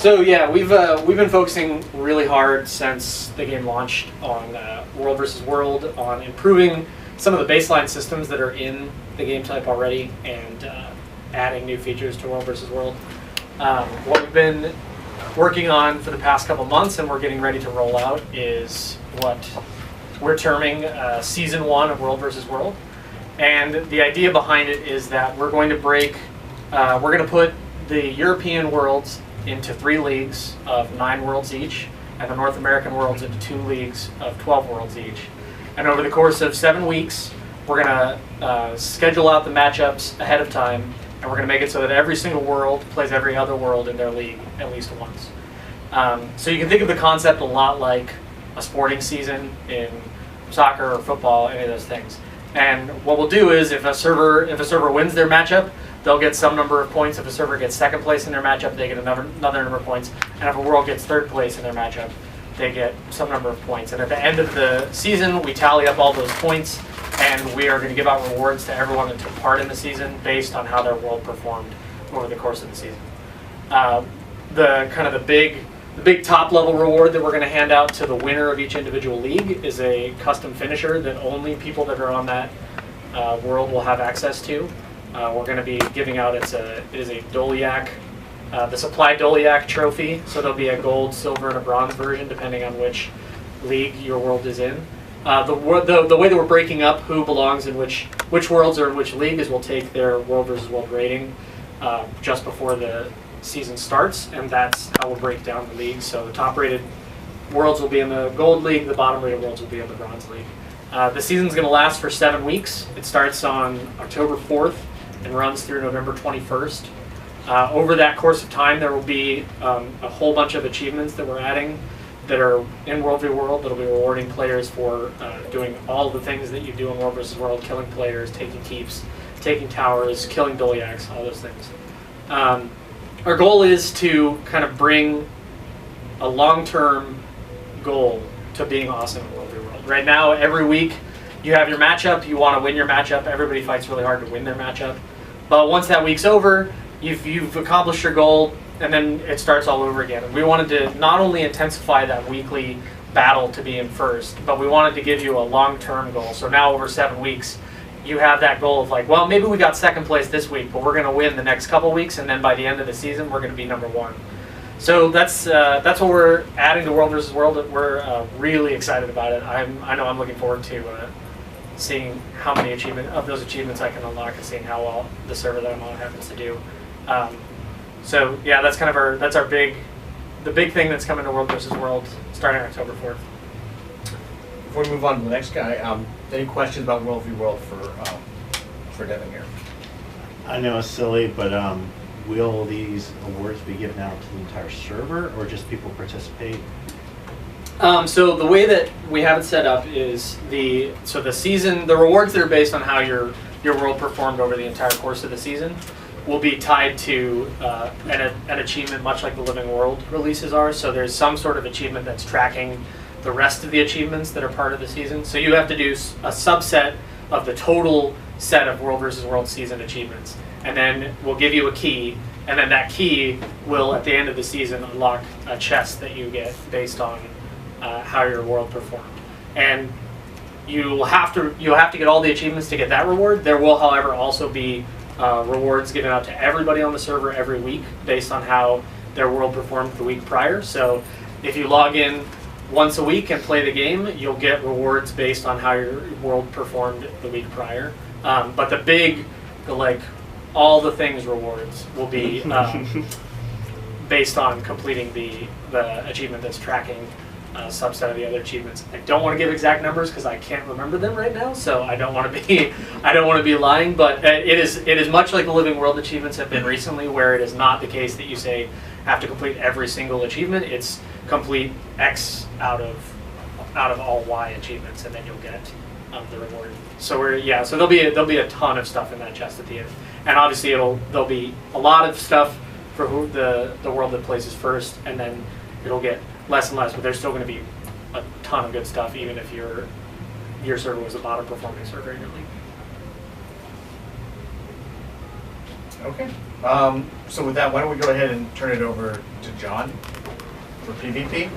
So yeah, we've been focusing really hard since the game launched on World versus World, on improving some of the baseline systems that are in the game type already, and adding new features to World versus World. What we've been working on for the past couple months, and we're getting ready to roll out, is what we're terming Season 1 of World versus World. And the idea behind it is that we're going to we're going to put the European worlds into 3 leagues of 9 worlds each, and the North American worlds into 2 leagues of 12 worlds each. And over the course of 7 weeks, we're going to schedule out the matchups ahead of time, and we're going to make it so that every single world plays every other world in their league at least once. So you can think of the concept a lot like a sporting season in soccer or football, any of those things. And what we'll do is, if a server wins their matchup, they'll get some number of points. If a server gets second place in their matchup, they get another number of points. And if a world gets third place in their matchup, they get some number of points. And at the end of the season, we tally up all those points, and we are going to give out rewards to everyone that took part in the season based on how their world performed over the course of the season. The big top level reward that we're going to hand out to the winner of each individual league is a custom finisher that only people that are on that world will have access to. We're going to be giving out, it is a Doliak, the Supply Doliak trophy. So there'll be a gold, silver, and a bronze version depending on which league your world is in. The way that we're breaking up who belongs in which worlds are in which league is we'll take their World versus World rating just before the season starts, and that's how we'll break down the leagues. So the top rated worlds will be in the gold league, the bottom rated worlds will be in the bronze league. The season's going to last for 7 weeks. It starts on October 4th and runs through November 21st. Over that course of time, there will be a whole bunch of achievements that we're adding that are in World v. World that'll be rewarding players for doing all the things that you do in World vs. World, killing players, taking keeps, taking towers, killing Doliaks, all those things. Our goal is to kind of bring a long-term goal to being awesome in World v. World. Right now, every week, you have your matchup, you want to win your matchup, everybody fights really hard to win their matchup. But once that week's over, you've accomplished your goal, and then it starts all over again. And we wanted to not only intensify that weekly battle to be in first, but we wanted to give you a long-term goal. So now over 7 weeks, you have that goal of like, well, maybe we got second place this week, but we're going to win the next couple weeks, and then by the end of the season, we're going to be number 1. So that's what we're adding to World vs. World. We're really excited about it. I know I'm looking forward to seeing how many of those achievements I can unlock and seeing how well the server that I'm on happens to do. So yeah, that's kind of the big thing that's coming to World vs. World starting October 4th. Before we move on to the next guy, any questions about World v. World for Devon here? I know it's silly, but will these awards be given out to the entire server, or just people participate? So the way that we have it set up is the rewards that are based on how your world performed over the entire course of the season will be tied to an achievement, much like the Living World releases are. So there's some sort of achievement that's tracking the rest of the achievements that are part of the season. So you have to do a subset of the total set of World vs. World season achievements. And then we'll give you a key, and then that key will, at the end of the season, unlock a chest that you get based on how your world performed. And you'll have to get all the achievements to get that reward. There will, however, also be rewards given out to everybody on the server every week based on how their world performed the week prior. So if you log in once a week and play the game, you'll get rewards based on how your world performed the week prior. But all the things rewards will be based on completing the achievement that's tracking a subset of the other achievements. I don't want to give exact numbers because I can't remember them right now, so I don't want to be lying. But it is much like the Living World achievements have been recently, where it is not the case that you say have to complete every single achievement. It's complete X out of all Y achievements, and then you'll get the reward. So so there'll be a ton of stuff in that chest at the end, and obviously there'll be a lot of stuff for the world that places first, and then it'll get less and less, but there's still going to be a ton of good stuff, even if your server was the bottom performing server in your league. Okay. So with that, why don't we go ahead and turn it over to John for PvP?